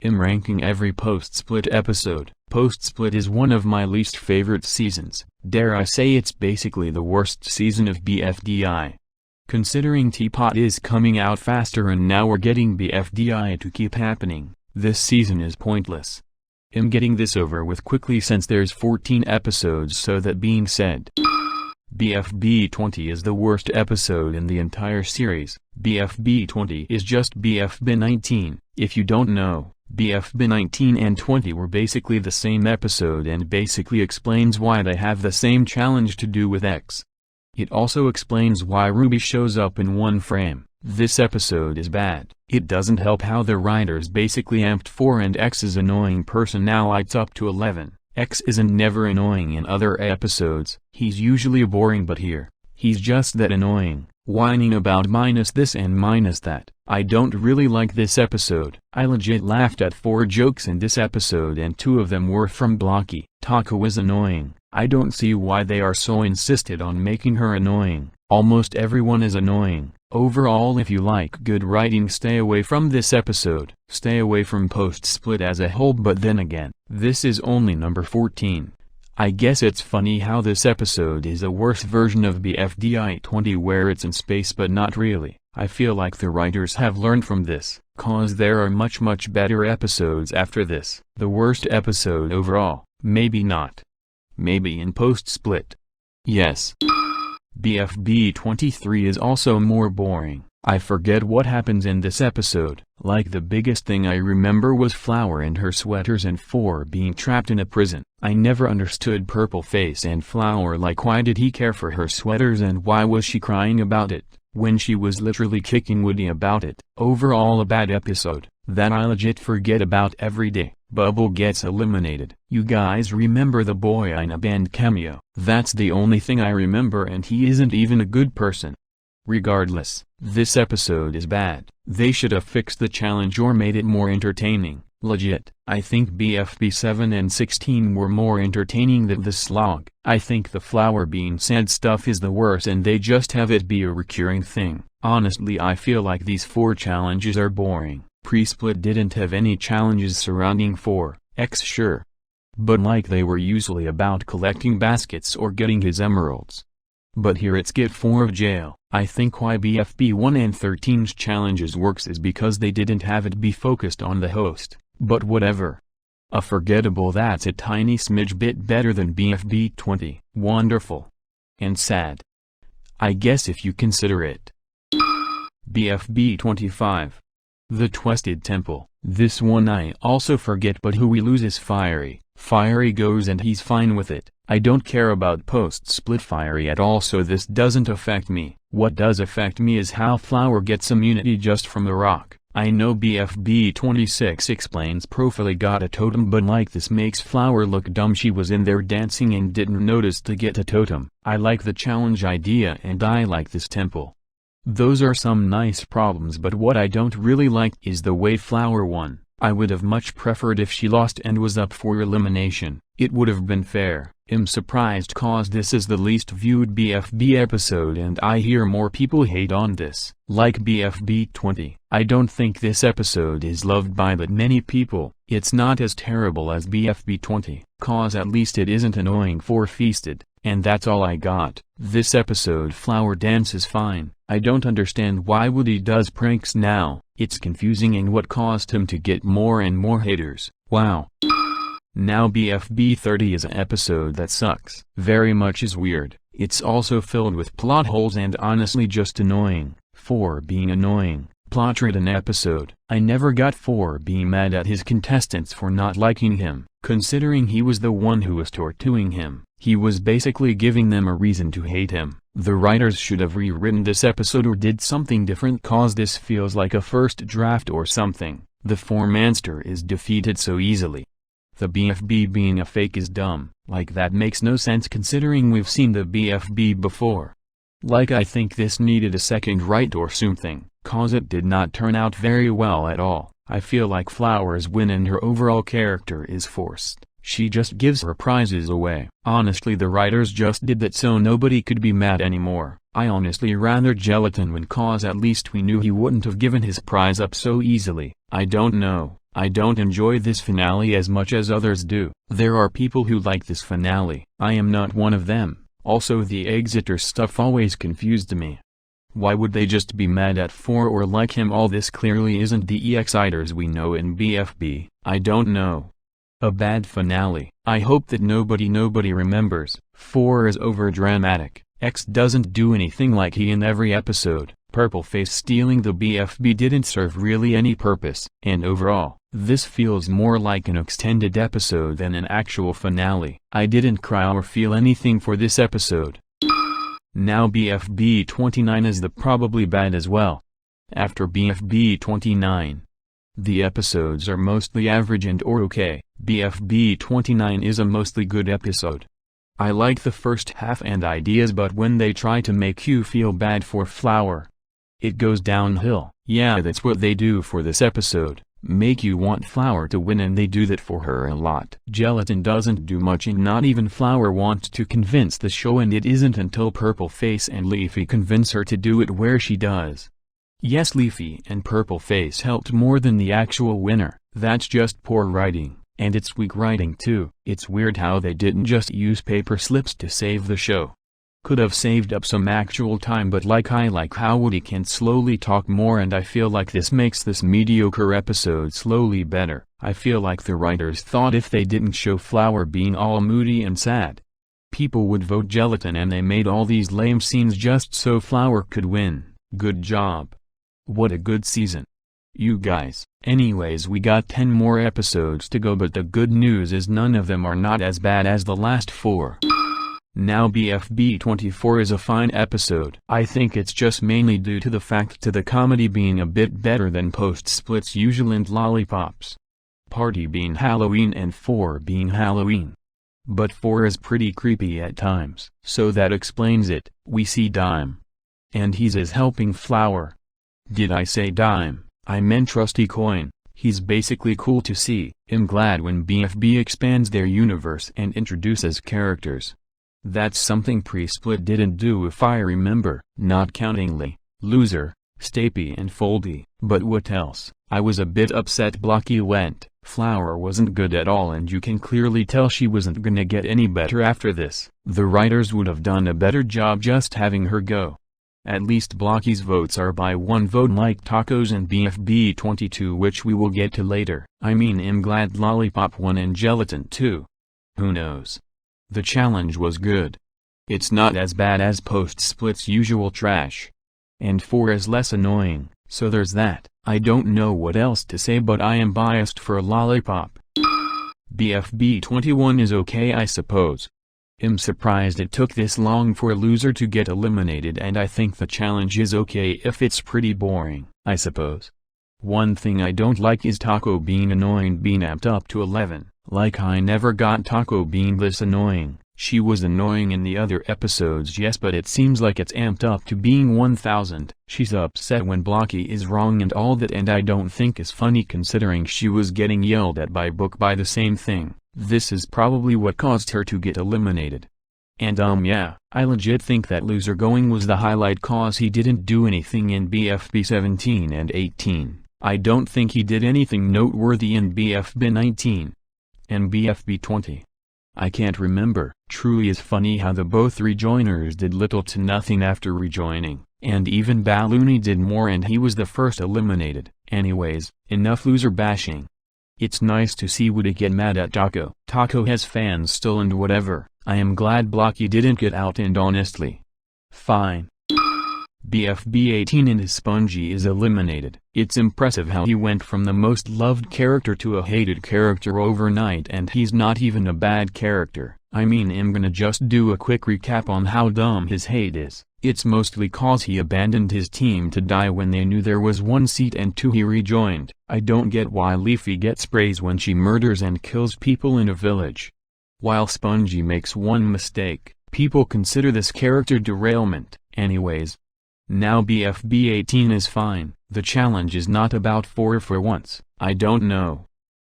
I'm ranking every post-split episode. Post-split is one of my least favorite seasons. Dare I say it's basically the worst season of BFDI. Considering Teapot is coming out faster and now we're getting BFDI to keep happening, this season is pointless. I'm getting this over with quickly since there's 14 episodes. So that being said, BFB 20 is the worst episode in the entire series. BFB 20 is just BFB 19. If you don't know, BFB 19 and 20 were basically the same episode and basically explains why they have the same challenge to do with X. It also explains why Ruby shows up in one frame. This episode is bad. It doesn't help how the writers basically amped 4 and X's annoying personalities up to 11. X isn't never annoying in other episodes. He's usually boring, but here, he's just that annoying, whining about minus this and minus that. I don't really like this episode. I legit laughed at 4 jokes in this episode and 2 of them were from Blocky. Taco is annoying. I don't see why they are so insisted on making her annoying. Almost everyone is annoying. Overall, if you like good writing, stay away from this episode. Stay away from Post-Split as a whole. But then again, this is only number 14. I guess it's funny how this episode is a worse version of BFDI 20 where it's in space, but not really. I feel like the writers have learned from this, cause there are much better episodes after this. The worst episode overall, maybe not. Maybe in Post-Split. Yes. BFB 23 is also more boring. I forget what happens in this episode. Like, the biggest thing I remember was Flower and her sweaters and 4 being trapped in a prison. I never understood Purple Face and Flower. Like, why did he care for her sweaters and why was she crying about it, when she was literally kicking Woody about it? Overall, a bad episode, that I legit forget about every day. Bubble gets eliminated. You guys remember the boy in a band cameo? That's the only thing I remember, and he isn't even a good person. Regardless, this episode is bad. They should have fixed the challenge or made it more entertaining. Legit, I think BFB 7 and 16 were more entertaining than the slog. I think the Flower being sad stuff is the worst and they just have it be a recurring thing. Honestly, I feel like these 4 challenges are boring. Pre-split didn't have any challenges surrounding 4X, sure. But like, they were usually about collecting baskets or getting his emeralds. But here it's get 4 of jail. I think why BFB 1 and 13's challenges works is because they didn't have it be focused on the host. But whatever. A forgettable that's a tiny smidge bit better than BFB 20. Wonderful. And sad, I guess, if you consider it. BFB 25. The Twisted Temple. This one I also forget, but who we lose is Fiery. Fiery goes and he's fine with it. I don't care about Post-Split Fiery at all, so this doesn't affect me. What does affect me is how Flower gets immunity just from the rock. I know BFB 26 explains Profile got a totem, but like, this makes Flower look dumb. She was in there dancing and didn't notice to get a totem. I like the challenge idea and I like this temple. Those are some nice problems, but what I don't really like is the way Flower won. I would have much preferred if she lost and was up for elimination. It would have been fair. I'm surprised cause this is the least viewed BFB episode and I hear more people hate on this. Like BFB 20, I don't think this episode is loved by that many people. It's not as terrible as BFB 20, cause at least it isn't annoying for Feasted. And that's all I got. This episode Flower dances fine. I don't understand why Woody does pranks now. It's confusing and what caused him to get more and more haters. Wow. Now BFB 30 is an episode that sucks. Very much is weird. It's also filled with plot holes and honestly just annoying. 4 being annoying. Plot-ridden episode. I never got 4 being mad at his contestants for not liking him, considering he was the one who was torturing him. He was basically giving them a reason to hate him. The writers should have rewritten this episode or did something different, cause this feels like a first draft or something. The 4-manster is defeated so easily. The BFB being a fake is dumb. Like, that makes no sense considering we've seen the BFB before. Like, I think this needed a second write or something, cause it did not turn out very well at all. I feel like Flower's win and her overall character is forced. She just gives her prizes away. Honestly, the writers just did that so nobody could be mad anymore. I honestly rather Gelatin win, cause at least we knew he wouldn't have given his prize up so easily. I don't know. I don't enjoy this finale as much as others do. There are people who like this finale. I am not one of them. Also, the Exeter stuff always confused me. Why would they just be mad at 4 or like him? All this clearly isn't the Exciters we know in BFB. I don't know. A bad finale. I hope that nobody remembers. 4 is overdramatic. X doesn't do anything like he in every episode. Purpleface stealing the BFB didn't serve really any purpose. And overall, this feels more like an extended episode than an actual finale. I didn't cry or feel anything for this episode. Now BFB 29 is probably bad as well. After BFB 29, the episodes are mostly average and or okay. BFB 29 is a mostly good episode. I like the first half and ideas, but when they try to make you feel bad for Flower, it goes downhill. Yeah, that's what they do for this episode. Make you want Flower to win, and they do that for her a lot. Gelatin doesn't do much, and not even Flower wants to convince the show, and it isn't until Purpleface and Leafy convince her to do it where she does. Yes, Leafy and Purpleface helped more than the actual winner. That's just poor writing, and it's weak writing too. It's weird how they didn't just use paper slips to save the show. Could have saved up some actual time, but I like how Woody can slowly talk more, and I feel like this makes this mediocre episode slowly better. I feel like the writers thought if they didn't show Flower being all moody and sad, people would vote Gelatin, and they made all these lame scenes just so Flower could win. Good job. What a good season, you guys. Anyways, we got 10 more episodes to go, but the good news is none of them are not as bad as the last 4. Now BFB 24 is a fine episode. I think it's just mainly due to the fact to the comedy being a bit better than Post Split's usual and Lollipop's party being Halloween and 4 being Halloween. But 4 is pretty creepy at times, so that explains it. We see Dime, and he's helping Flower. Did I say Dime? I meant Trusty Coin. He's basically cool to see. I'm glad when BFB expands their universe and introduces characters. That's something Pre-Split didn't do if I remember, not counting Lee, Loser, Stapy and Foldy. But what else? I was a bit upset Blocky went. Flower wasn't good at all, and you can clearly tell she wasn't gonna get any better after this. The writers would have done a better job just having her go. At least Blocky's votes are by 1 vote like Tacos and BFB 22, which we will get to later. I mean, I'm glad Lollipop won and Gelatin too. Who knows? The challenge was good. It's not as bad as Post Split's usual trash. And 4 is less annoying, so there's that. I don't know what else to say, but I am biased for Lollipop. BFB 21 is okay, I suppose. I'm surprised it took this long for Loser to get eliminated, and I think the challenge is okay if it's pretty boring, I suppose. One thing I don't like is Taco Bean annoying being amped up to 11. Like, I never got Taco Bean this annoying. She was annoying in the other episodes, yes, but it seems like it's amped up to being 1000. She's upset when Blocky is wrong and all that, and I don't think is funny considering she was getting yelled at by Book by the same thing. This is probably what caused her to get eliminated. And yeah, I legit think that Loser going was the highlight cause he didn't do anything in BFB 17 and 18. I don't think he did anything noteworthy in BFB 19. And BFB 20. I can't remember. Truly is funny how the both rejoiners did little to nothing after rejoining, and even Balloony did more and he was the first eliminated. Anyways, enough Loser bashing. It's nice to see Woody get mad at Taco. Taco has fans still and whatever. I am glad Blocky didn't get out, and honestly, fine. BFB 18 and his Spongy is eliminated. It's impressive how he went from the most loved character to a hated character overnight, and he's not even a bad character. I mean, I'm gonna just do a quick recap on how dumb his hate is. It's mostly cause he abandoned his team to die when they knew there was 1 seat, and 2 he rejoined. I don't get why Leafy gets praise when she murders and kills people in a village. While Spongy makes 1 mistake, people consider this character derailment. Anyways, now BFB 18 is fine. The challenge is not about 4 for once. I don't know.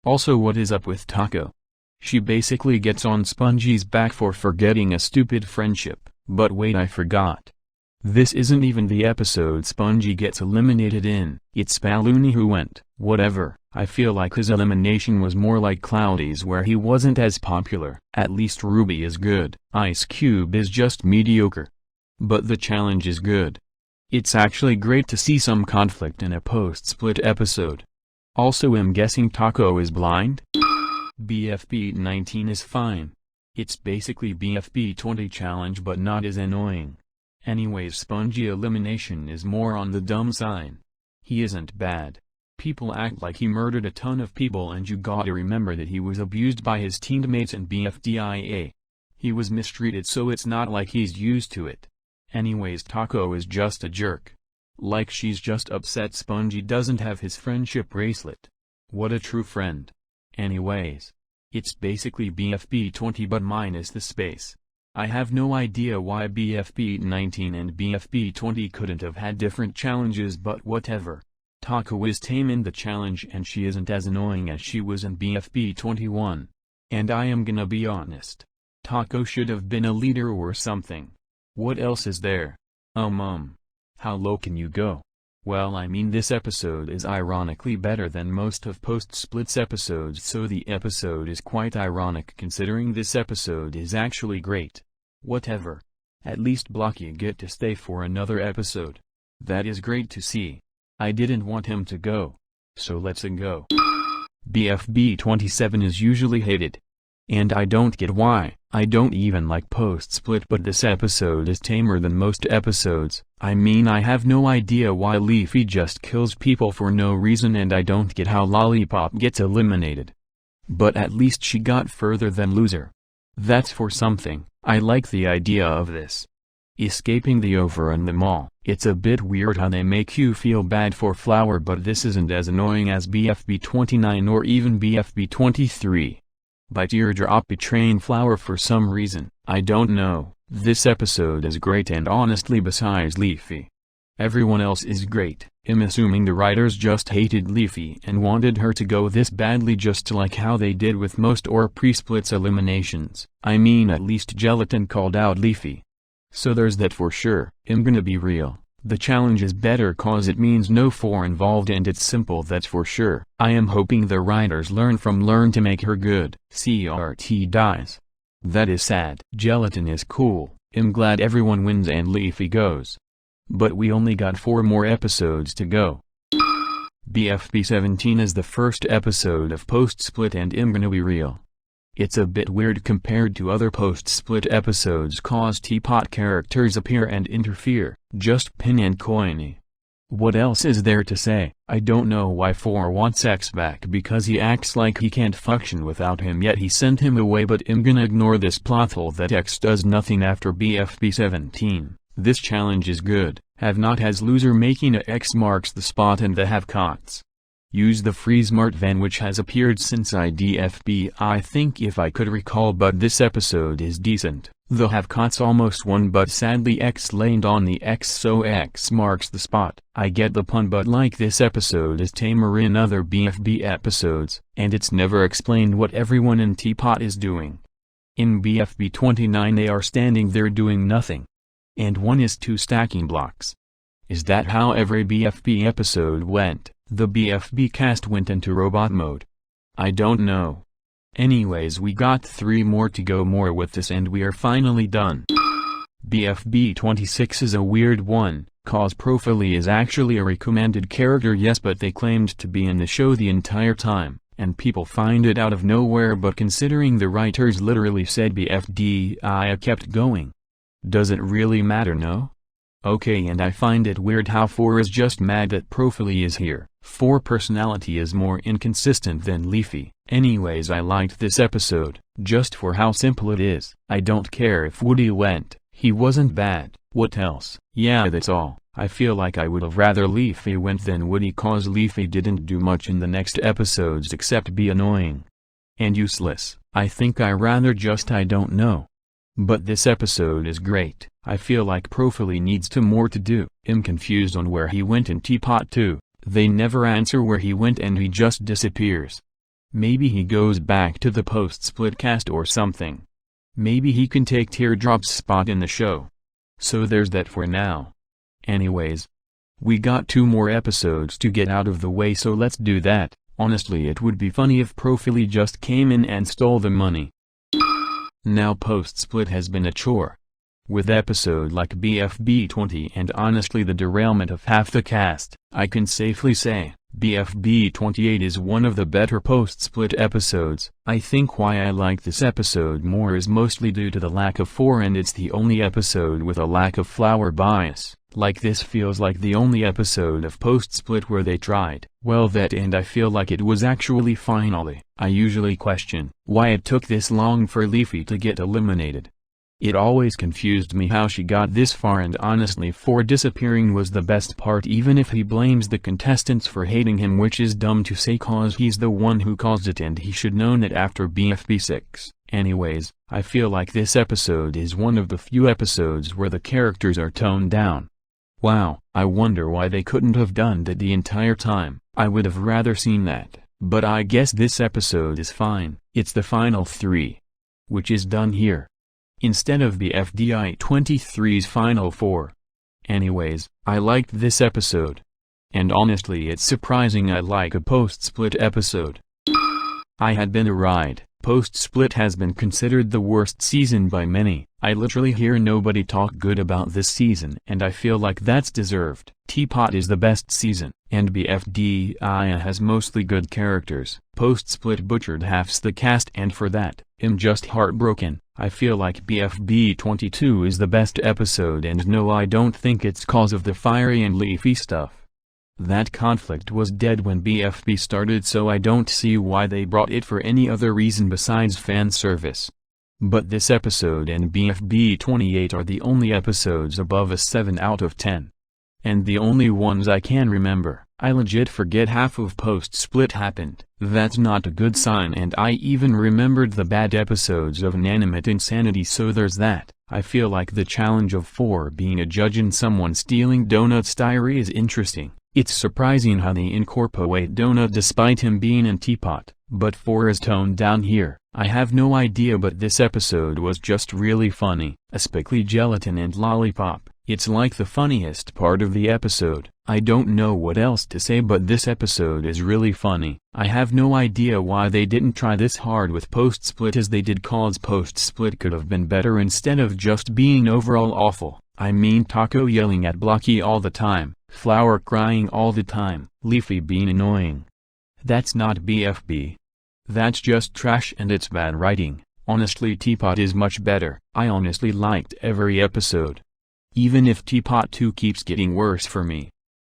Also, what is up with Taco? She basically gets on Spongy's back for forgetting a stupid friendship. But wait, I forgot. This isn't even the episode Spongy gets eliminated in. It's Balloony who went. Whatever, I feel like his elimination was more like Cloudy's where he wasn't as popular. At least Ruby is good. Ice Cube is just mediocre. But the challenge is good. It's actually great to see some conflict in a post-split episode. Also, I'm guessing Taco is blind? BFB 19 is fine. It's basically BFB 20 challenge but not as annoying. Anyways, Spongy elimination is more on the dumb side. He isn't bad. People act like he murdered a ton of people and you gotta remember that he was abused by his teammates in BFDIA. He was mistreated, so it's not like he's used to it. Anyways, Taco is just a jerk. Like she's just upset Spongy doesn't have his friendship bracelet. What a true friend. Anyways. It's basically BFB 20 but minus the space. I have no idea why BFB 19 and BFB 20 couldn't have had different challenges, but whatever. Taco is tame in the challenge and she isn't as annoying as she was in BFB 21. And I am gonna be honest. Taco should have been a leader or something. What else is there? How low can you go? Well, I mean, this episode is ironically better than most of Post Split's episodes, so the episode is quite ironic considering this episode is actually great. Whatever. At least Blocky get to stay for another episode. That is great to see. I didn't want him to go. So let's go. BFB 27 is usually hated. And I don't get why. I don't even like Post Split, but this episode is tamer than most episodes. I mean, I have no idea why Leafy just kills people for no reason, and I don't get how Lollipop gets eliminated. But at least she got further than loser. That's for something. I like the idea of this. Escaping the over and the mall. It's a bit weird how they make you feel bad for Flower, but this isn't as annoying as BFB 29 or even BFB 23. By Teardrop betraying Flower for some reason, I don't know. This episode is great, and honestly, besides Leafy, everyone else is great. I'm assuming the writers just hated Leafy and wanted her to go this badly, just like how they did with most or pre-splits eliminations. I mean, at least Gelatin called out Leafy. So there's that for sure. I'm gonna be real. The challenge is better cause it means no 4 involved and it's simple, that's for sure. I am hoping the writers learn to make her good. CRT dies. That is sad. Gelatin is cool. I'm glad everyone wins and Leafy goes. But we only got 4 more episodes to go. BFB 17 is the first episode of Post Split, and I'm gonna be real. It's a bit weird compared to other post-split episodes cause teapot characters appear and interfere, just Pin and Coiny. What else is there to say? I don't know why 4 wants X back because he acts like he can't function without him, yet he sent him away, but I'm gonna ignore this plot hole that X does nothing after BFB 17. This challenge is good. Have not has loser making a X marks the spot, and the have cots. Use the free smart van which has appeared since IDFB I think if I could recall, but this episode is decent. The have-cots almost won, but sadly X landed on the X, so X marks the spot. I get the pun, but like this episode is tamer in other BFB episodes, and it's never explained what everyone in Teapot is doing. In BFB 29 they are standing there doing nothing. And one is 2 stacking blocks. Is that how every BFB episode went? The BFB cast went into robot mode. I don't know. Anyways, we got 3 more to go more with this and we are finally done. BFB 26 is a weird one, cause Profili is actually a recommended character, yes, but they claimed to be in the show the entire time, and people find it out of nowhere, but considering the writers literally said BFD, I kept going. Does it really matter, no? Okay, and I find it weird how 4 is just mad that Profili is here. 4 personality is more inconsistent than Leafy. Anyways, I liked this episode, just for how simple it is. I don't care if Woody went, he wasn't bad. What else? Yeah, that's all. I feel like I would have rather Leafy went than Woody, cause Leafy didn't do much in the next episodes except be annoying and useless. I think I rather just I don't know. But this episode is great. I feel like Profili needs more to do. I'm confused on where he went in Teapot 2. They never answer where he went and he just disappears. Maybe he goes back to the post-split cast or something. Maybe he can take Teardrop's spot in the show. So there's that for now. Anyways, we got 2 more episodes to get out of the way, so let's do that. Honestly, it would be funny if Profili just came in and stole the money. Now Post Split has been a chore. With episode like BFB 20 and honestly the derailment of half the cast, I can safely say, BFB 28 is one of the better Post Split episodes. I think why I like this episode more is mostly due to the lack of 4, and it's the only episode with a lack of flower bias. Like, this feels like the only episode of Post Split where they tried well that, and I feel like it was actually finally. I usually question why it took this long for Leafy to get eliminated. It always confused me how she got this far, and honestly 4 disappearing was the best part, even if he blames the contestants for hating him, which is dumb to say cause he's the one who caused it and he should known it after BFB 6. Anyways, I feel like this episode is one of the few episodes where the characters are toned down. Wow, I wonder why they couldn't have done that the entire time. I would have rather seen that, but I guess this episode is fine. It's the final 3, which is done here, instead of the FDI 23's final 4. Anyways, I liked this episode. And honestly, it's surprising I like a Post Split episode. I had been a ride. Post Split has been considered the worst season by many. I literally hear nobody talk good about this season, and I feel like that's deserved. Teapot is the best season, and BFDI has mostly good characters. Post Split butchered half the cast, and for that, I'm just heartbroken. I feel like BFB 22 is the best episode, and no, I don't think it's cause of the fiery and leafy stuff. That conflict was dead when BFB started, so I don't see why they brought it for any other reason besides fan service. But this episode and BFB 28 are the only episodes above a 7 out of 10. And the only ones I can remember. I legit forget half of Post Split happened. That's not a good sign, and I even remembered the bad episodes of Inanimate Insanity, so there's that. I feel like the challenge of 4 being a judge and someone stealing Donut's diary is interesting. It's surprising how they incorporate Donut despite him being in Teapot, but 4 is toned down here. I have no idea, but this episode was just really funny, especially Gelatin and Lollipop. It's like the funniest part of the episode. I don't know what else to say, but this episode is really funny. I have no idea why they didn't try this hard with Post Split as they did, cause Post Split could have been better instead of just being overall awful. I mean, Taco yelling at Blocky all the time, Flower crying all the time, Leafy being annoying. That's not BFB. That's just trash, and it's bad writing. Honestly, Teapot is much better. I honestly liked every episode. Even if Teapot 2 keeps getting worse for me,